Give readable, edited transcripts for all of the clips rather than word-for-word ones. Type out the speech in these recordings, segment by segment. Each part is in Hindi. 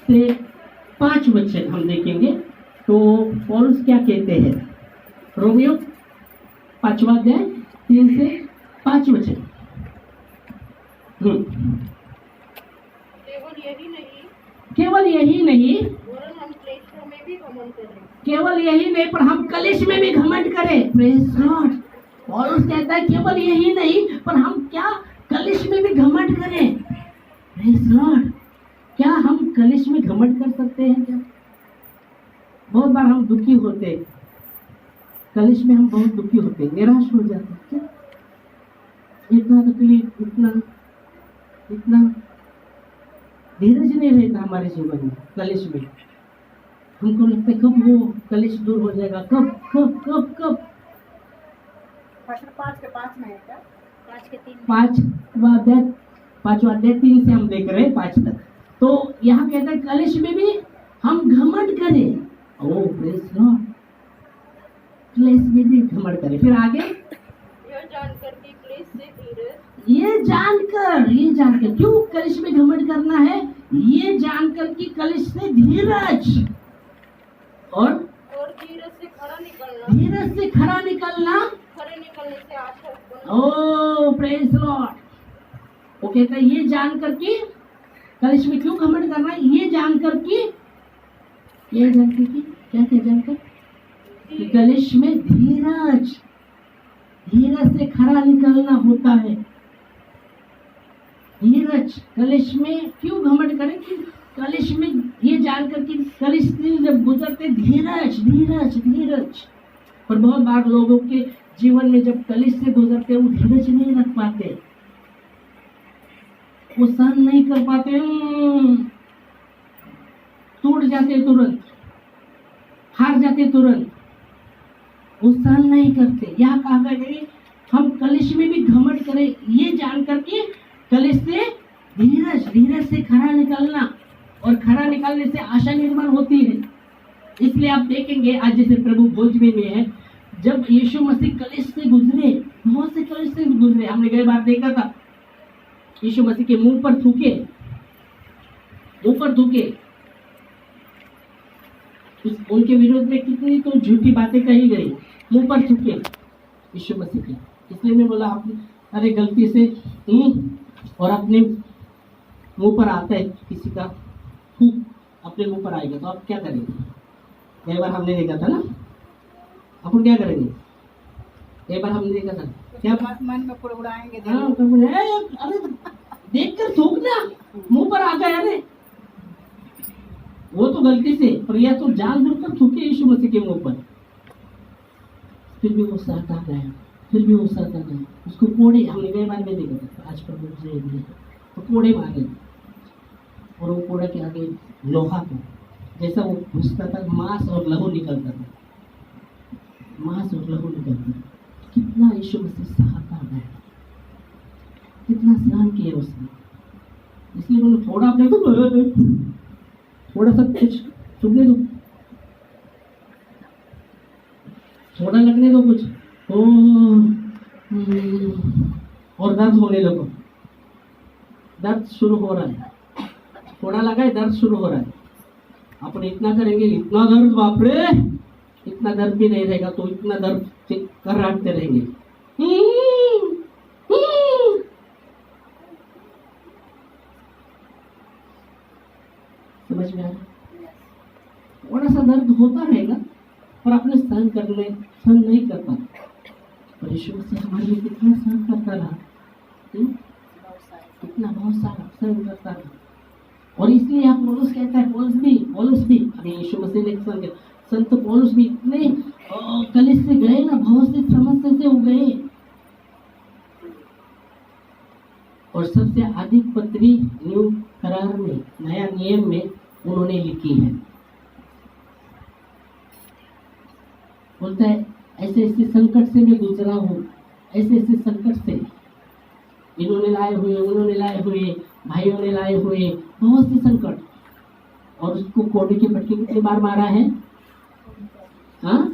से 5 वचन हम देखेंगे। तो पौलुस क्या कहते हैं, रोमियो 5वां अध्याय 3 से 5 वचन। केवल यही नहीं वरन हम क्लेशों में भी घमंड करें। केवल यही नहीं पर हम कलेश में भी घमंड करें। Praise Lord. पौलुस कहता है केवल यही नहीं पर हम क्या कलेश में भी घमंड करें। Praise Lord. क्या हम कलेश में घमंड कर सकते हैं क्या? बहुत बार हम दुखी होते हैं, कलेश में हम बहुत दुखी होते हैं, निराश हो जाते हैं। क्या इतना तकलीफ, इतना धीरज नहीं रहता हमारे जीवन में। कलेश में हमको लगता है कब वो कलेश दूर हो जाएगा, कब कब कब कब। 5 के 5 में है क्या? 5 के 3 5वां अध्याय 3 से हम देख रहे हैं 5 तक। तो यहाँ कहता है कलेश में भी हम घमंड करें। ओह प्रेज लॉर्ड। कलेश में भी घमंड करें। फिर आगे यह जानकर कि क्लेश से धीरज, ये जानकर क्यों कलेश में घमंड करना है? ये जानकर कि कलेश से धीरज और धीरज से खरा निकलना, खरे निकलने से आशा उत्पन्न। ओ प्रेज लॉर्ड। वो कहता है ये जानकर कि कलेश में क्यों घमंड करना है? ये जानकर कि क्या जानकर कि कलेश में धीरज से खरा निकलना होता है। धीरज, कलेश में क्यों घमंड करें? कि कलेश में ये जानकर कि कलेश से जब गुजरते धीरज। पर बहुत बार लोगों के जीवन में जब कलेश से गुजरते वो धीरज नहीं रख पाते, वो सहन नहीं कर पाते, टूट जाते तुरंत, हार जाते तुरंत, वो सहन नहीं करते। यहाँ कहा गया है हम कलेश में भी घमंड करें, ये जानकर के कलेश से धीरज से खरा निकलना, और खरा निकालने से आशा निर्माण होती है। इसलिए आप देखेंगे आज जैसे प्रभु भोज में है, जब यीशु मसीह कलेश से गुजरे, बहुत से कलेश से गुजरे। हमने कई बार देखा था यीशु मसीह के मुंह पर थूके, उनके विरोध में कितनी तो झूठी बातें कही गई, मुंह पर थूके यीशु मसीह के। इसलिए मैं बोला आपने अरे गलती से और अपने मुंह पर आता है किसी का थूक, अपने मुंह पर आएगा तो आप क्या करेंगे? कई बार हमने देखा था ना, अपन क्या करेंगे? कई बार हमने देखा था क्या मन में उड़ाएंगे। अरे देखकर थूकना, मुंह पर आ गया। अरे वो तो गलती से, पर या तो जानबूझकर थूके यीशु मसीह के मुंह पर, फिर भी वो सहता गया, उसको कोड़े, हमने कई बार में देखा था। आज पर तो कोड़े मारे, और वो कोड़े के आगे लोहा को जैसा वो घुसता था, मांस और लहू निकलता था। कितना यीशु मसीह सहता गया, कितना सहन किया उसने। इसलिए बोलो थोड़ा अपने को थोड़ा सा कुछ चुभने दो, थोड़ा लगने दो कुछ, और दर्द होने लगो। दर्द शुरू हो रहा है, थोड़ा लगा है, दर्द शुरू हो रहा है। अपन इतना करेंगे, इतना दर्द, बाप रे, इतना दर्द भी नहीं रहेगा तो इतना दर्द कराटते रहेंगे। समझ में आ रहा? थोड़ा सा दर्द होता रहेगा पर अपने सहन नहीं कर पाते। पर यीशु मसीह हमारे लिए कितना सहन करता रहा, कितना बहुत सारा सहन करता रहा। और इसलिए आप पौलुस कहता है, पौलुस भी अरे यीशु मसीह ने सहन किया। संत पौलुस भी इतने कलेश से गए ना, बहुत से समस्या से हो गए। और सबसे अधिक पत्री न्यू करार में, नया नियम में उन्होंने लिखी है। बोलता है ऐसे संकट से मैं गुजरा हूँ, ऐसे संकट से इन्होंने लाए हुए, उन्होंने लाए हुए, भाइयों ने लाए हुए बहुत से संकट। और उसको कोड़े के पटके कितने बार मारा है? हाँ,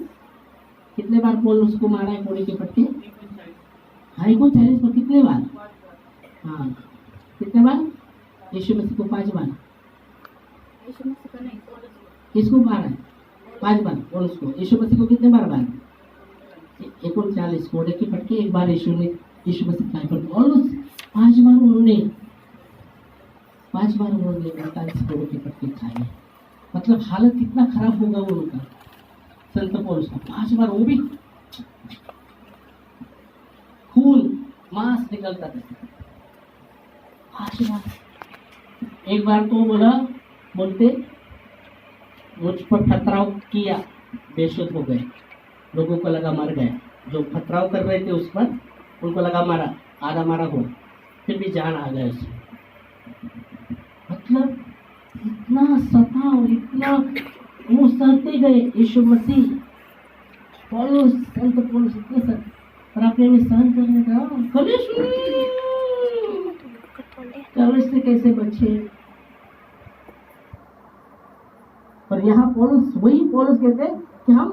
कितने बार पौलुस को मारा है कोड़े के पटके? 240 पर कितने बार? हाँ, कितने बार? यीशु मसीह को 5 बार। यीशु मसीह का नहीं, पौलुस को। किसको मारा है? 5 बार। पौलुस को। यीशु मसीह को कितने बार मारा? 39 कोड़े के फटके एक बार यीशु मसीह खाए, पर पौलुस 5 बार उन्होंने 45 कोड़े के फटके खाए। मतलब हालत कितना खराब होगा वो उनका, संत पौलुस का। 5 बार, वो भी खून मांस निकलता था। 5 बार। एक बार तो बोलते मुझ पर पथराव किया, बेशुद्ध हो गए, लोगों को लगा मर गए। जो पथराव कर रहे थे उस पर, उनको लगा मारा, आधा मारा हुआ, फिर भी जान आ गया उसमें। मतलब इतना सताव, इतना वो सहते गए यीशु मसीह। पौलुस, संत पौलुस इतने सर, पर आपने में सहन करने का कलेश से कैसे बचे? पर यहाँ पौलुस, वही पौलुस कहते हैं कि हम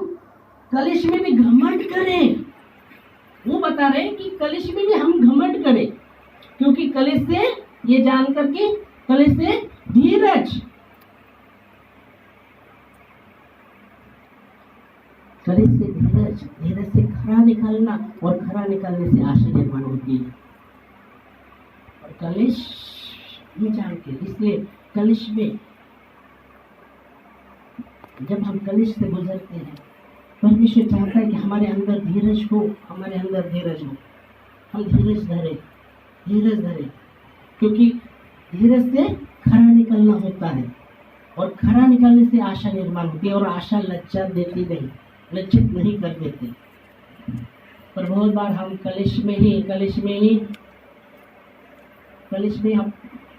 कलेश में भी घमंड करें। वो बता रहे हैं कि कलेश में भी हम घमंड करें, क्योंकि कलेश से ये जान करके, कलेश से धीरज, कलेश से धीरज, धीरज से खरा निकालना, और खरा निकालने से आशा निर्माण होती है। और कलेश ये जान के, इसलिए कलेश में जब हम कलेश से गुजरते हैं, परमेश्वर चाहता है कि हमारे अंदर धीरज हो, हमारे अंदर धीरज हो। हम धीरज धरे, क्योंकि धीरज से खरा निकलना होता है, और खरा निकलने से आशा निर्माण होती है, और आशा लज्जा देती नहीं, लज्जित नहीं कर देती। पर बहुत बार हम कलेश में हम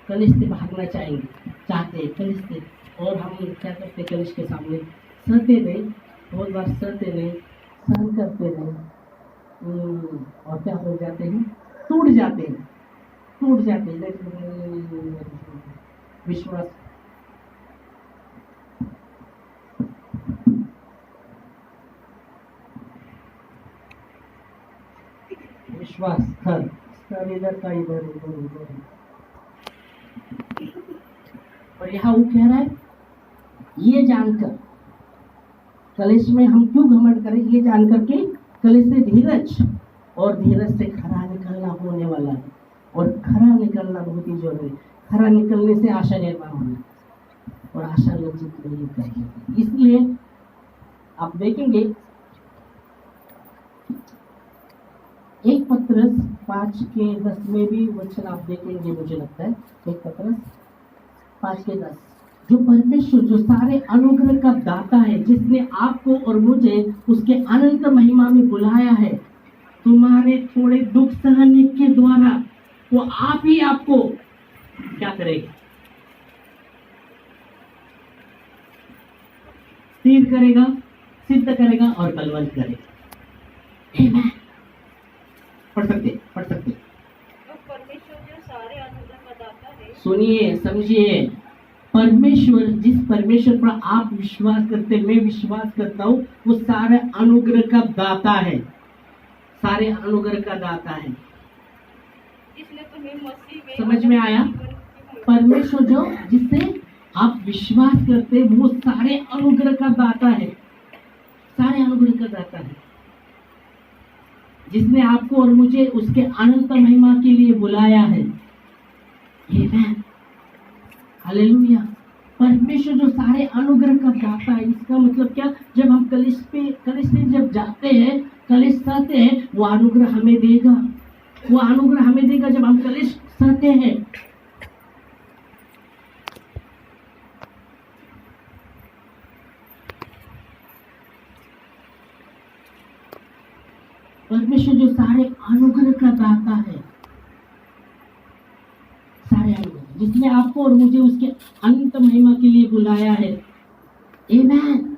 कलेश से भागना चाहते हैं कलेश से, और हम क्या करते, कलेश के सामने सहते नहीं, बहुत बार सहते नहीं, सहन करते नहीं, और क्या हो जाते हैं, टूट जाते हैं। विश्वास स्तर इधर का इधर। और यहाँ वो कह रहा है, ये जानकर कलेश में हम क्यों घमंड करें, ये जानकर के कलेश से धीरज, और धीरज से खरा निकलना होने वाला है, और खरा निकलना बहुत ही जरूरी है। खरा निकलने से आशा निर्माण होना, और आशा लज्जित नहीं करेगी। इसलिए आप देखेंगे 1 पत्रस 5:10 में भी वचन आप देखेंगे, मुझे लगता है 1 पत्रस 5:10, जो परमेश्वर जो सारे अनुग्रह का दाता है, जिसने आपको और मुझे उसके अनंत महिमा में बुलाया है, तुम्हारे थोड़े दुख सहने के द्वारा वो आप ही आपको क्या करेगा, स्थिर करेगा, सिद्ध करेगा और बलवंत करेगा। आमीन। पढ़ सकते और परमेश्वर जो सारे अनुग्रह का दाता है, सुनिए, समझिए, परमेश्वर, जिस परमेश्वर पर आप विश्वास करते, मैं विश्वास करता हूँ, वो सारे अनुग्रह का दाता है, सारे अनुग्रह का दाता है। इसलिए तुम्हें मसीह में समझ में आया? परमेश्वर जो जिससे आप विश्वास करते, वो सारे अनुग्रह का दाता है, सारे अनुग्रह का दाता है, जिसने आपको और मुझे उसके अनंत महिमा के लिए बुलाया है। आमीन, हालेलुया। परमेश्वर जो सारे अनुग्रह का दाता है, इसका मतलब क्या, जब हम कलेश से जब जाते हैं, कलेश सहते हैं, वो अनुग्रह हमें देगा, वो अनुग्रह हमें देगा जब हम कलेश सहते हैं। परमेश्वर जो सारे अनुग्रह का दाता है, सारे अनुग्रह, जिसने आपको और मुझे उसके अनंत महिमा के लिए बुलाया है। आमीन।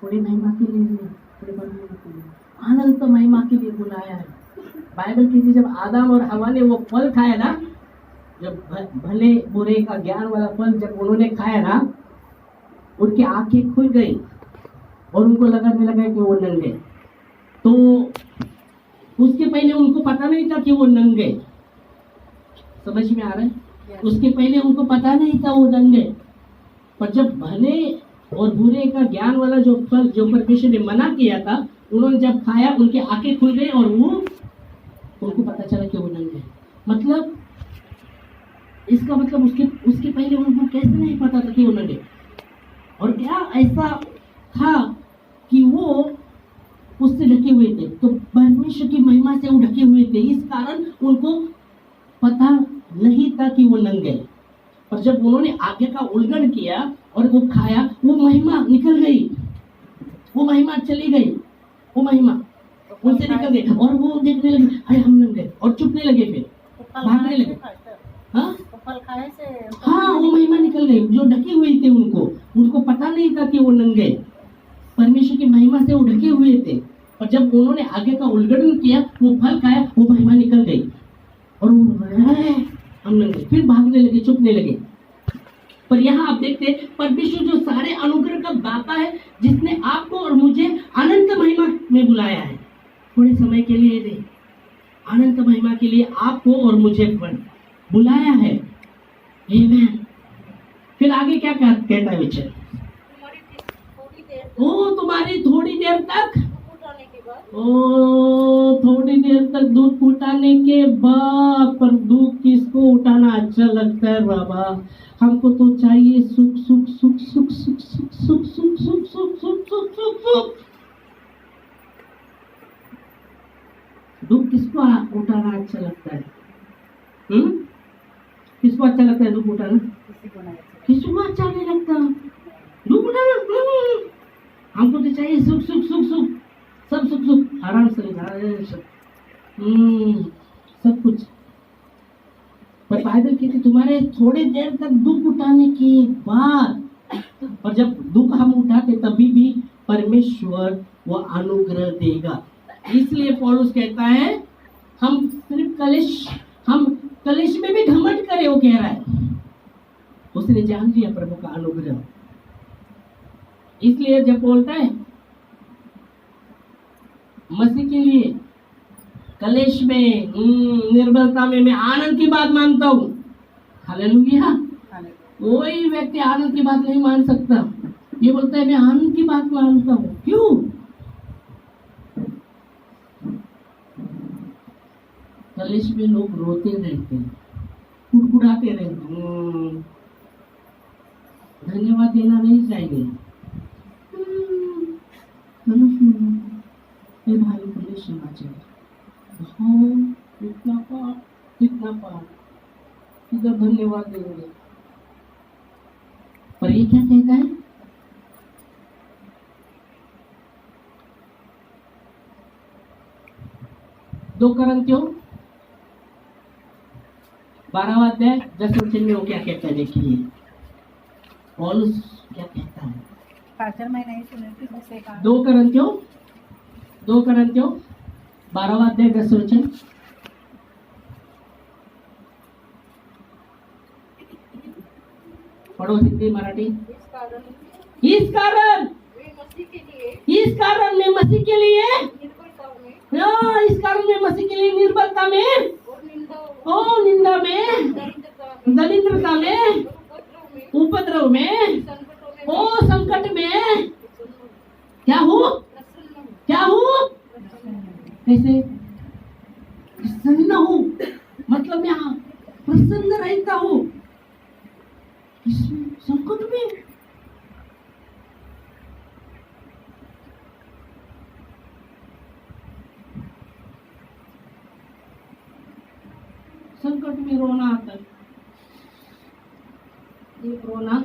थोड़ी महिमा के लिए नहीं, थोड़ी बड़ी महिमा के लिए, अनंत महिमा के लिए बुलाया है। बाइबल कहती है, जब आदम और हवा ने वो फल खाया ना, जब भले बुरे का ज्ञान वाला फल जब उन्होंने खाया ना, उनकी आंखें खुल गई और उनको लगने लगा कि वो नंगे। तो उसके पहले उनको पता नहीं था कि वो नंगे, समझ में आ रहा है? उसके पहले उनको पता नहीं था वो नंगे, पर जब भले और बुरे का ज्ञान वाला जो फल जो परमेश्वर ने मना किया था, उन्होंने जब खाया उनकी आंखें खुल गई और वो उनको पता चला कि वो नंगे हैं। मतलब इसका मतलब उसके पहले उनको कैसे नहीं पता था कि वो नंगे। और क्या ऐसा था कि वो उससे ढके हुए थे, तो परमेश्वर की महिमा से वो ढके हुए थे, इस कारण उनको पता नहीं था कि वो नंगे। पर जब उन्होंने आज्ञा का उल्लंघन किया और वो खाया, वो महिमा निकल गई, वो महिमा चली गई, वो महिमा उनसे निकल गई और वो देखने लगे अरे हम नंगे और चुपने लगे, फिर भागने लगे। हाँ हाँ, वो महिमा निकल गई। जो ढके हुए थे उनको पता नहीं था कि वो नंगे, परमेश्वर की महिमा से वो ढके हुए थे। और जब उन्होंने आगे का उल्लंघन किया, वो फल खाया, वो महिमा निकल गई और हम नंगे, फिर भागने लगे, चुपने लगे। पर यहाँ आप देखते हैं परमेश्वर जो सारे अनुग्रह का दाता है, जिसने आपको और मुझे अनंत महिमा में बुलाया है, थोड़े समय के लिए नहीं, अनंत महिमा के लिए आपको और मुझे बुलाया है। आमीन। फिर आगे क्या कहता है विचार? तुम्हारी थोड़ी देर तक थोड़ी देर तक दूध उठाने के बाद। पर दूध किसको उठाना अच्छा लगता है बाबा? हमको तो चाहिए सुख सुख सुख सुख सुख सुख सुख सुख सुख सुख सुख सुख सुख सुख। दूध किसको उठाना अच्छा लगता है? किसको अच्छा लगता है दूध उठाना? किसी को अच्छा नहीं लगता दूध उठाना। हमको तो चाहिए सुख सुख सुख सुख, सब सुख सुख, आराम से सब कुछ। पर बाइबल कहती तुम्हारे थोड़ी देर तक दुख उठाने के बाद, और जब दुख हम उठाते तभी भी परमेश्वर वो अनुग्रह देगा। इसलिए पौलुस कहता है हम सिर्फ कलेश में भी घमंड करे, वो कह रहा है। उसने जान लिया प्रभु का अनुग्रह, इसलिए जब बोलता है मसीह के लिए कलेश में निर्बलता में मैं आनंद की बात मानता हूँ। हालेलुया। कोई व्यक्ति आनंद की बात नहीं मान सकता। ये बोलता है मैं आनंद की बात मानता हूँ। क्यों? कलेश में लोग रोते रहते हैं, कुड़कुड़ाते रहते हैं, धन्यवाद देना नहीं चाहिए। भाई बोले समाचार इतना पार इधर धन्यवाद देंगे। पर ये क्या कहता है? दो करंथियों 12वां अध्याय 10 वचन में वो क्या कहता है? देखिए पौलुस क्या कहता है। मैं नहीं सुनी। 2 करंथियों 12वां अध्याय 10 वचन। पढ़ो हिंदी मराठी। इस कारण मैं मसीह के लिए इस कारण मैं मसीह के लिए निर्बलता में और निंदा में, दरिद्रता में, उपद्रव में, संकट में क्या हूँ? कैसे प्रसन्न हूँ? मतलब मैं प्रसन्न रहता हूँ संकट में। संकट में रोना आता है, एक रोना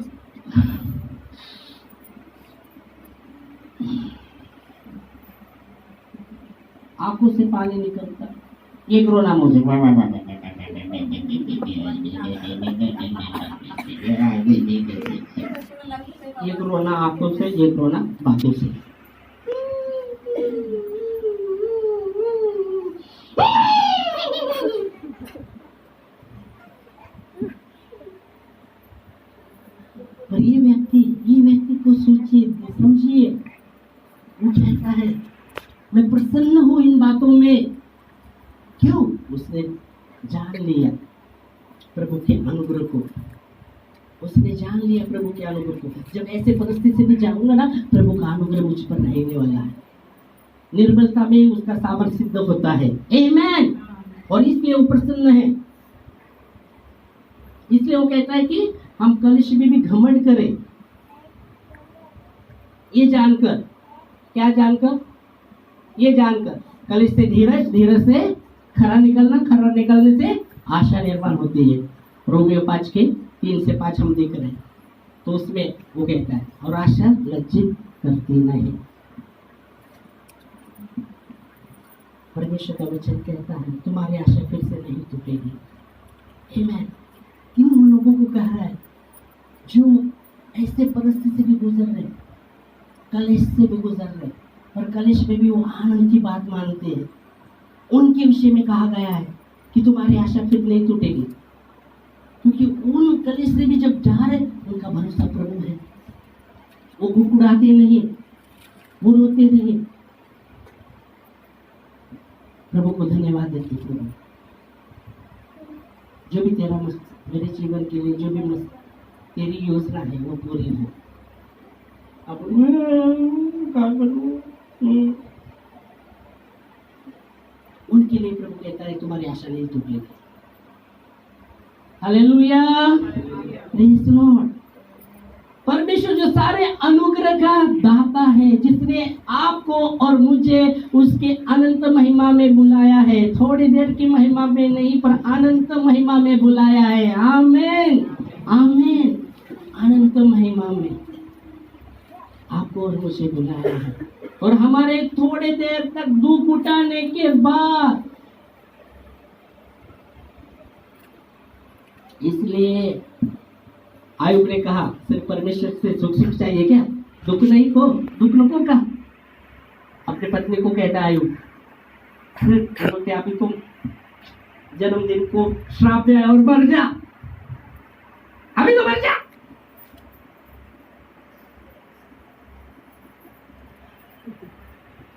आंखों से पानी निकलता, एक रोना मुझे एक रोना आंखों से, एक रोना बातों से। पर ये व्यक्ति को सोचिए, समझिए, वो कहता है मैं प्रसन्न हूँ इन बातों में। क्यों? उसने जान लिया प्रभु के अनुग्रह को। उसने जान लिया प्रभु के अनुग्रह को। जब ऐसे परिस्थिति से भी जाऊंगा ना, प्रभु का अनुग्रह मुझ पर रहने वाला है। निर्बलता में उसका सामर्थ्य सिद्ध होता है। आमेन। और इसलिए वो प्रसन्न है। इसलिए वो कहता है कि हम कलिश में भी घमंड करें, ये जानकर, क्या जानकर, ये जानकर कलिश से धीरज, धीरज से खरा निकलना, खरा निकलने से आशा निर्माण होती है। रोमियो 5 के 3 से 5 हम देख रहे हैं। तो उसमें वो कहता है, और आशा लज्जित करती नहीं। परमेश्वर का वचन कहता है तुम्हारी आशा फिर से नहीं टूटेगी। आमीन। किन उन लोगों को कह रहा है जो ऐसे परिस्थिति से भी गुजर रहे, कलेश से भी गुजर रहे, और कलेश में भी वो आनंद की बात मानते हैं, उनके विषय में कहा गया है कि तुम्हारी आशा फिर नहीं टूटेगी। क्योंकि उन कलेश से भी जब जा रहे, उनका भरोसा प्रभु है। वो गुड़गुड़ाते नहीं, वो रोते नहीं। प्रभु को धन्यवाद देते प्रभु, जो भी तेरा मेरे जीवन के लिए जो भी तेरी योजना है वो पूरी हो। अब क्या करूं? उनके लिए प्रभु कहता है तुम्हारी आशा नहीं टूटेगी। Hallelujah, praise Lord. परमेश्वर जो सारे अनुग्रह का दाता है, जिसने आपको और मुझे उसके अनंत महिमा में बुलाया है, थोड़ी देर की महिमा में नहीं पर अनंत महिमा में बुलाया है। आमीन, आमीन। अनंत महिमा में आपको और मुझे बुलाया है। और हमारे थोड़े देर तक दुख उठाने के बाद, इसलिए आयुब ने कहा सिर्फ परमेश्वर से सुख चाहिए क्या, दुख नहीं को, दुख नको का। अपने पत्नी को कहता आयुब, बोलते अभी तुम जन्मदिन को श्राप दे और मर जा, अभी तो मर जा।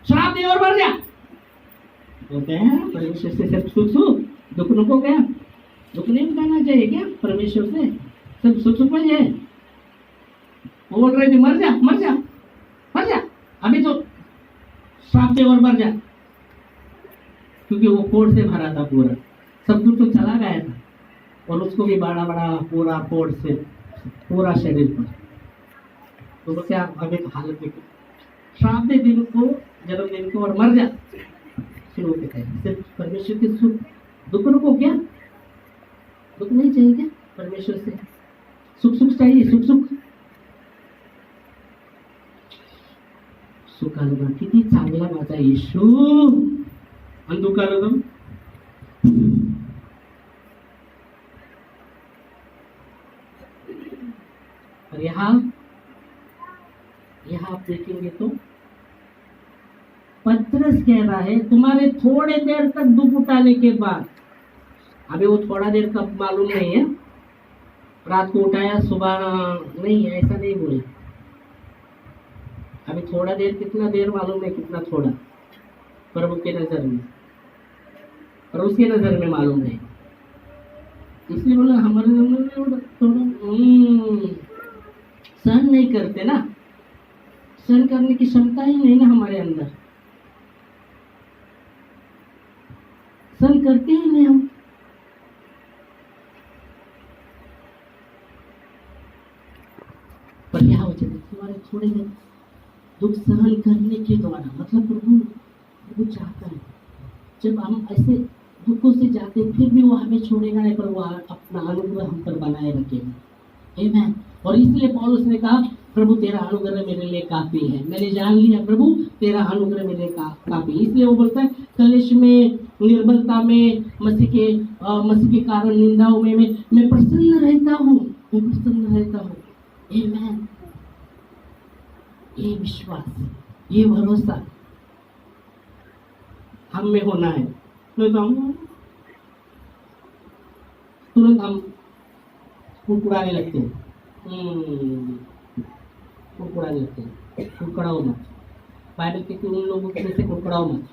श्राप दे और मर जा। बोलते हैं परमेश्वर से सब सुख, दुख नको क्या, दुख नहीं उठाना चाहिए क्या परमेश्वर से, सब सुख में है। वो बोल रहे थे मर जा, मर जा, मर जा, अभी तो श्राप दे और मर जा। क्योंकि वो कोट से भरा था पूरा, सब कुछ तो चला गया था, और उसको भी बड़ा बड़ा पूरा कोट से पूरा शरीर पर। तो वो क्या अभी तो हालत में श्राप दे दिन को, जन्मदिन को, और मर जा। फिर वो कहते हैं सिर्फ परमेश्वर के सुख, दुख को क्या, दुख नहीं चाहिए क्या परमेश्वर से, सुख चाहिए, सुख सुख आलं ना, किती चांगला माझा येशू। आणि दुःख आलं तर और यहाँ आप देखेंगे तो पत्रस कह रहा है तुम्हारे थोड़े देर तक दुख उठाने के बाद, अभी वो थोड़ा देर कब मालूम नहीं है, रात को उठाया सुबह नहीं, ऐसा नहीं बोले। अभी थोड़ा देर कितना देर मालूम नहीं, कितना थोड़ा प्रभु के नजर में, और उसके नजर में मालूम नहीं। इसलिए बोला हमारे नजर में थोड़ा सहन नहीं करते ना, सहन करने की क्षमता ही नहीं ना हमारे अंदर, सहन करते ही नहीं हम। पर यहाँ वचन तुम्हारे थोड़े देर दुख सहन करने के द्वारा, मतलब प्रभु चाहता है जब हम ऐसे दुखों से जाते फिर भी वो हमें छोड़ेगा नहीं, पर वो अपना अनुग्रह हम पर बनाए रखेगा। आमीन। और इसलिए पौलुस ने कहा प्रभु तेरा अनुग्रह मेरे लिए काफी है, मैंने जान लिया प्रभु तेरा अनुग्रह मेरे लिए काफी। इसलिए वो बोलता है कलेश में, निर्बलता में, मसीह के कारण निंदाओं में मैं प्रसन्न रहता हूँ, मैं प्रसन्न रहता हूँ। आमीन। ये विश्वास, ये भरोसा हम में होना है। तो तुरंत हम कुड़कुड़ाने लगते हैं, कुड़कुड़ाने लगते हैं। कुड़कुड़ाओ मत। बाइबल कहती है उन लोगों के जैसे कुड़कुड़ाओ मत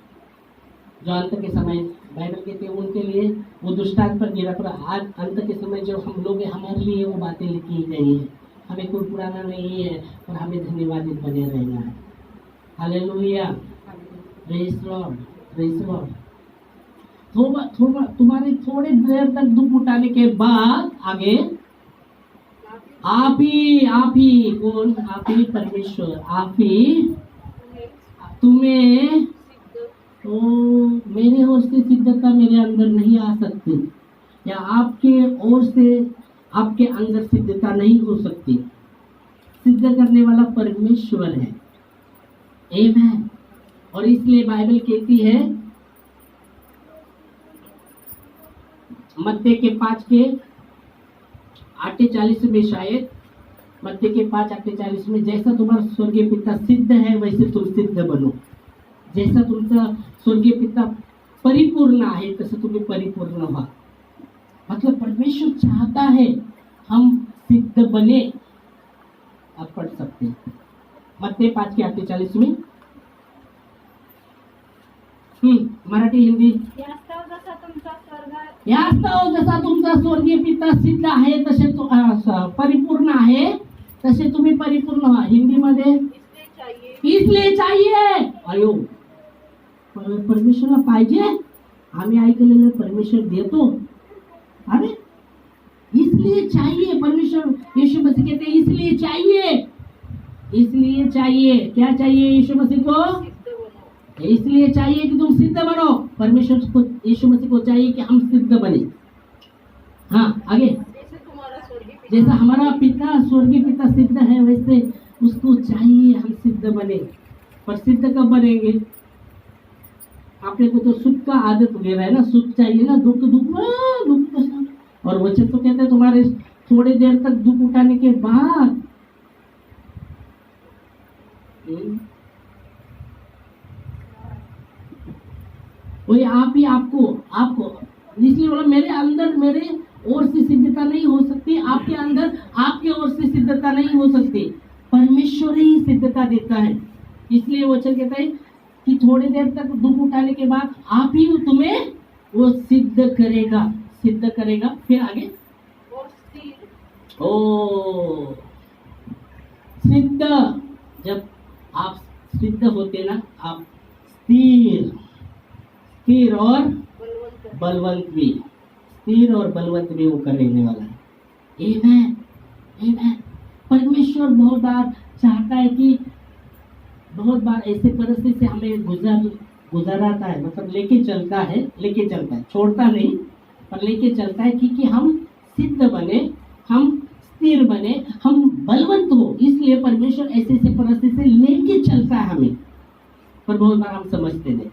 जो अंत के समय बाइबल कहते हैं उनके लिए वो दुष्टांत पर गिरा, पर आज अंत के समय जो हम लोग हैं हमारे लिए वो बातें लिखी गई है। हमें कोई पुराना नहीं है और हमें धन्यवादित बने रहना है। Hallelujah, praise Lord, praise Lord. तुम्हारे थोड़े देर तक दुख उठाने के बाद आगे आप ही कौन? आप ही परमेश्वर, आप ही तुम्हें तो मेरे ओर से सिद्धता मेरे अंदर नहीं आ सकती, या आपके ओर से आपके अंदर सिद्धता नहीं हो सकती। सिद्ध करने वाला परमेश्वर है। आमेन। और इसलिए बाइबल कहती है मत्ती के 5:48 में, शायद मत्ती के 5:48 में, जैसा तुम्हारा स्वर्गीय पिता सिद्ध है वैसे तुम सिद्ध बनो। जैसा तुमचा स्वर्गीय पिता परिपूर्ण आहे तसं तुम्ही परिपूर्ण व्हा। मतलब परमेश्वर चाहता है हम सिद्ध बने। आप पढ़ सकते हैं मत्ती 5:48 में। मराठी हिंदी। यास्तव जसा तुमचा स्वर्गीय पिता सिद्ध आहे तसे परिपूर्ण आहे तसे तुम्ही परिपूर्ण व्हा। हिंदी मध्ये इसलिए चाहिए। अयो, परमेश्वरला पाहिजे, आम्ही ऐकलेलं परमेश्वर देतो। अरे इसलिए चाहिए, परमेश्वर यीशु मसीह कहते हैं इसलिए चाहिए, इसलिए चाहिए। क्या चाहिए यीशु मसीह को? इसलिए चाहिए कि तुम सिद्ध बनो। परमेश्वर को, यीशु मसीह को चाहिए कि हम सिद्ध बने। हाँ आगे। जैसा हमारा पिता स्वर्गीय पिता सिद्ध है वैसे उसको चाहिए हम सिद्ध बने। पर सिद्ध कब बनेंगे? आपने को तो सुख का आदत वगैरह है ना, सुख चाहिए ना, दुख कैसा। और वचन तो कहते हैं तुम्हारे थोड़ी देर तक दुख उठाने के बाद वही आप ही आपको इसलिए बोला मेरे अंदर मेरे ओर से सिद्धता नहीं हो सकती, आपके अंदर आपके ओर से सिद्धता नहीं हो सकती, परमेश्वर ही सिद्धता देता है। इसलिए वचन कहता है कि थोड़ी देर तक दुख उठाने के बाद आप ही तुम्हें वो सिद्ध करेगा, सिद्ध करेगा। फिर आगे ओ सिद्ध, जब आप सिद्ध होते ना, आप स्थिर और बलवंत भी, स्थिर और बलवंत भी वो करने वाला है। आमेन, आमेन। परमेश्वर बहुत बार चाहता है कि बहुत बार ऐसे परिस्थिति से हमें गुजराता है, मतलब लेके चलता है, छोड़ता नहीं पर लेके चलता है, क्योंकि हम सिद्ध बने, हम स्थिर बने, हम बलवंत हो। इसलिए परमेश्वर ऐसे ऐसे परिस्थिति से लेके चलता है हमें। पर बहुत बार हम समझते नहीं,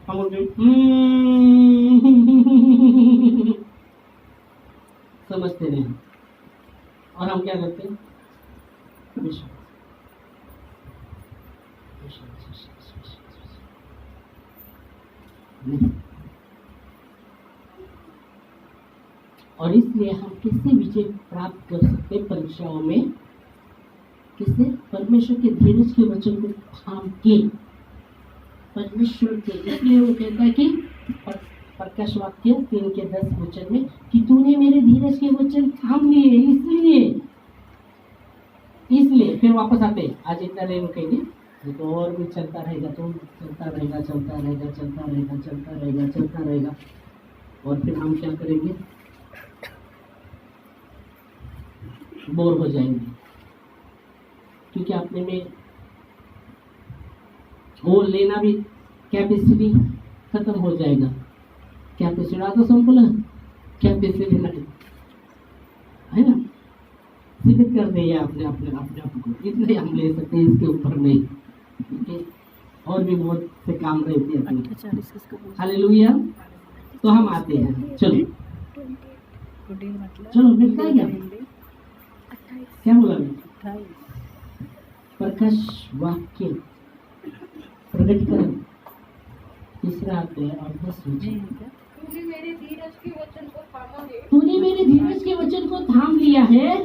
हम समझते नहीं, और हम क्या करते हैं? और इसलिए हम किससे विजय प्राप्त कर सकते परीक्षाओं में? किससे? परमेश्वर के धीरज के वचन को थाम के, परमेश्वर के। इसलिए वो कहता है कि प्रकाश वाक्य 3:10 वचन में कि तूने मेरे धीरज के वचन थाम लिए। इसलिए फिर वापस आते आज इतना नहीं रुकेंगे, तो और भी चलता रहेगा, तो चलता रहेगा। और फिर हम क्या करेंगे? बोर हो जाएंगे, क्योंकि अपने में वो लेना भी कैपेसिटी खत्म हो जाएगा। कैपेसिटी आता संपलं, कैपेसिटी नहीं है ना, सीमित कर दिया अपने आप को। इतने हम ले सकते हैं, इसके ऊपर नहीं, क्योंकि और भी बहुत से काम रहते हैं अपने। हालेलुया। तो हम आते हैं, चलो मिलता है क्या बोला मैं? प्रकाश वाक्य प्रकटीकरण 3 अध्याय और 10 वचन। तूने मेरे धीरज के वचन को थामा है, तूने मेरे धीरज के वचन को थाम लिया है,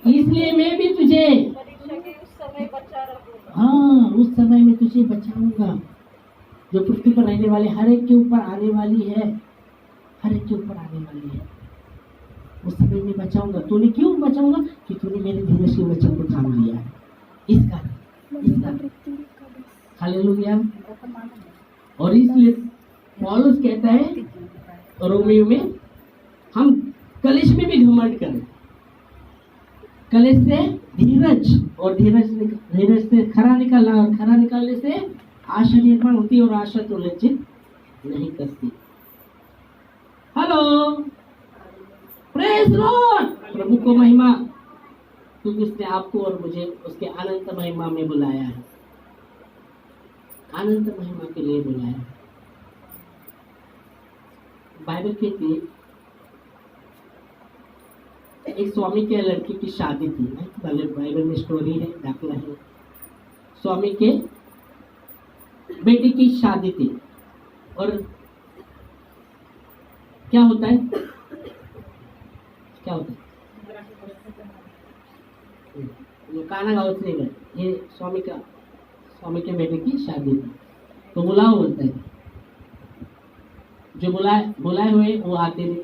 इसलिए मैं भी तुझे परीक्षा के उस समय बचा रहूंगा। हाँ, उस समय में तुझे बचाऊंगा। जो पृथ्वी पर रहने वाले हर एक के ऊपर आने वाली है, हर एक के ऊपर आने वाली है। उस समय में बचाऊंगा। तूने क्यों बचाऊंगा? कि तूने मेरे धीरज के वचन को थाम लिया है। इस कारण हालेलुया। और इसलिए पौलुस कहता है रोमियो में, हम कलेश में भी घमंड करें। कलेश से धीरज, और धीरज से खरा निकालना, और खरा निकालने से आशा निर्माण होती है, और आशा तो लज्जित नहीं करती। Hello, praise Lord. प्रभु को महिमा, क्योंकि उसने आपको और मुझे उसके अनंत महिमा में बुलाया है, अनंत महिमा के लिए बुलाया है। बाइबल कहती है एक स्वामी के लड़की की शादी थी। बाइबल में स्टोरी है, दाखिला है। स्वामी के बेटी की शादी थी, और क्या होता है, क्या होता है, काना गाँव से गए। ये स्वामी के बेटे की शादी थी, तो बुलाओ बोलता है। जो बुलाए हुए वो आते नहीं।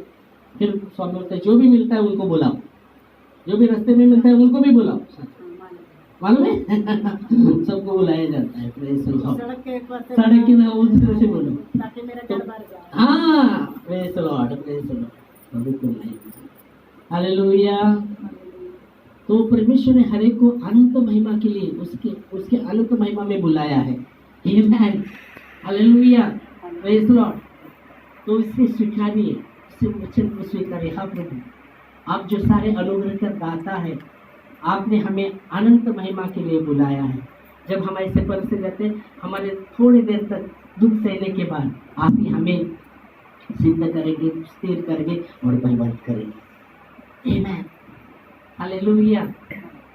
फिर स्वामी बोलता है जो भी मिलता है उनको बुलाओ, जो भी रास्ते में मिलता है उनको भी बुलाओ। मालूम है सबको बुलाया जाता है। सड़क के उधर से बोलो ताकि मेरा घर भर जाए। हाँ, praise Lord, praise Lord, hallelujah. तो परमेश्वर ने हर एक को अनंत महिमा के लिए उसके अनंत महिमा में बुलाया है। आमेन, हालेलुया, प्रेज लॉर्ड। तो इसे स्वीकारिए, इसे वचन को स्वीकारिए। हाँ प्रभु, आप जो सारे अनुग्रह का दाता है, आपने हमें अनंत महिमा के लिए बुलाया है। जब हम ऐसे पर से जाते, हमारे थोड़ी देर तक दुख सहने के बाद आप ही हमें सिद्ध करेंगे, स्थिर करेंगे और बलवंत करेंगे। आमेन, हालेलुया,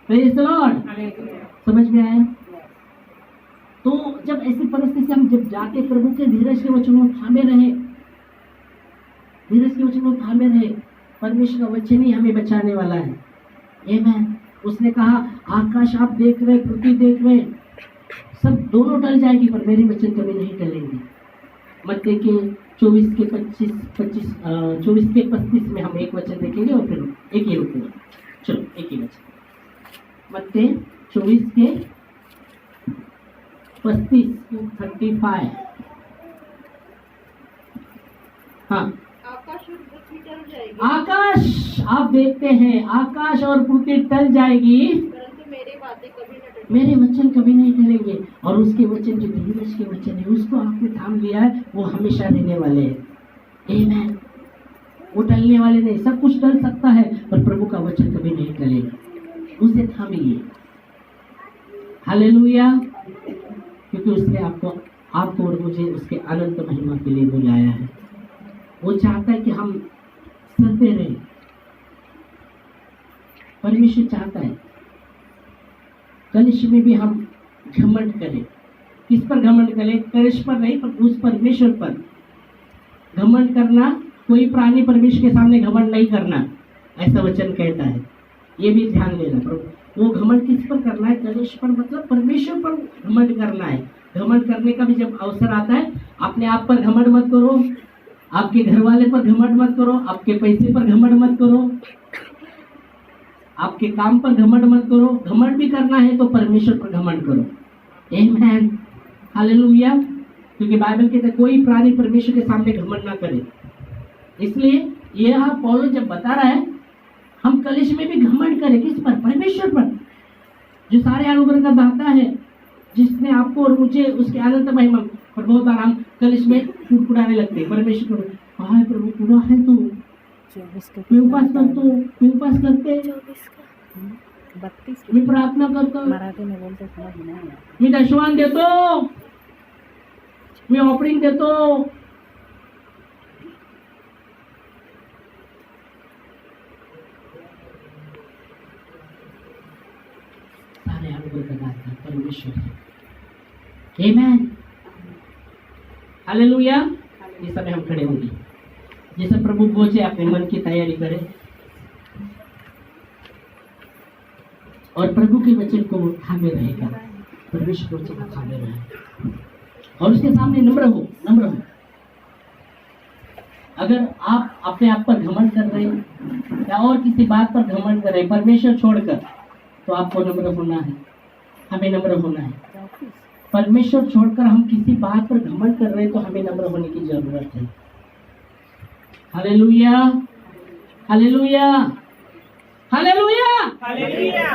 प्रेज द लॉर्ड। समझ में आया? तो जब ऐसी परिस्थिति से हम जब जाके प्रभु के धीरज के वचनों थामे रहे, धीरज के वचनों थामे रहे, परमेश्वर का वचन ही हमें बचाने वाला है। आमेन। उसने कहा आकाश आप देख रहे, पृथ्वी देख रहे, सब दोनों टल जाएगी पर मेरे वचन कभी नहीं टलेंगे। मत्ती के 24 के 35 में हम एक वचन देखेंगे और फिर एक ही रुकेंगे। चलो एक ही वचन, मत्ती 24 के 35। हाँ, आकाश आप देखते हैं, आकाश और पृथ्वी टल जाएगी परंतु मेरी बातें कभी न टलेंगी। मेरे वचन कभी नहीं टलेंगे। और उसके वचन जो धीरज के वचन है, उसको आपने थाम लिया है, वो हमेशा रहने वाले हैं। आमेन। वो टलने वाले नहीं। सब कुछ टल सकता है पर प्रभु का वचन कभी नहीं टलेगा। उसे थामिए। हालेलुया, क्योंकि उसने आपको और मुझे उसके अनंत महिमा के लिए बुलाया है। वो चाहता है कि हम चलते रहे। परमेश्वर चाहता है कलिश में भी हम घमंड करें। किस पर घमंड करें? कलिश पर नहीं, पर उस परमेश्वर पर घमंड करना। कोई प्राणी परमेश्वर के सामने घमंड नहीं करना, ऐसा वचन कहता है। ये भी ध्यान देना। वो घमंड किस पर करना है? कलिश पर, मतलब परमेश्वर पर घमंड करना है। घमंड करने का भी जब अवसर आता है, अपने आप पर घमंड मत करो, आपके घर वाले पर घमंड मत करो, आपके पैसे पर घमंड मत करो, आपके काम पर घमंड मत करो। घमंड भी करना है तो परमेश्वर पर घमंड करो। आमेन, हालेलुया। क्योंकि बाइबल कहता है कोई प्राणी परमेश्वर के सामने घमंड ना करे। इसलिए यह पौलुस जब बता रहा है हम कलिश में भी घमंड करें। किस पर? परमेश्वर पर, जो सारे अनुग्रह का दाता है, जिसने आपको और मुझे उसके अनंत महिमा पर। बहुत बार हम कलिश में फुड़फुड़ाने लगते हैं परमेश्वर को। हाय प्रभु, पूरा है तू, मैं उपास करता हूँ, मैं उपास करते, 32 मैं प्रार्थना करता हूँ, मराठी में बोलते समझ नहीं आया। मैं दशवान देतो, मैं ऑफरिंग देतो। सारे अनुग्रह का दाता परमेश्वर है। आमेन, हालेलुया। इस समय हम खड़े होंगे। जैसे प्रभु पहुंचे, अपने मन की तैयारी करें और प्रभु के वचन को थामे रहेगा। परमेश्वर वचन को थामे रहे। और उसके सामने नम्र हो, नम्र हो। अगर आप अपने आप पर घमंड कर रहे हैं या और किसी बात पर घमंड कर रहे हैं परमेश्वर छोड़कर, तो आपको नम्र होना है, हमें नम्र होना है। परमेश्वर छोड़कर हम किसी बात पर घमंड कर रहे हैं तो हमें नम्र होने की जरूरत है। Hallelujah, hallelujah, hallelujah. हालेलुया।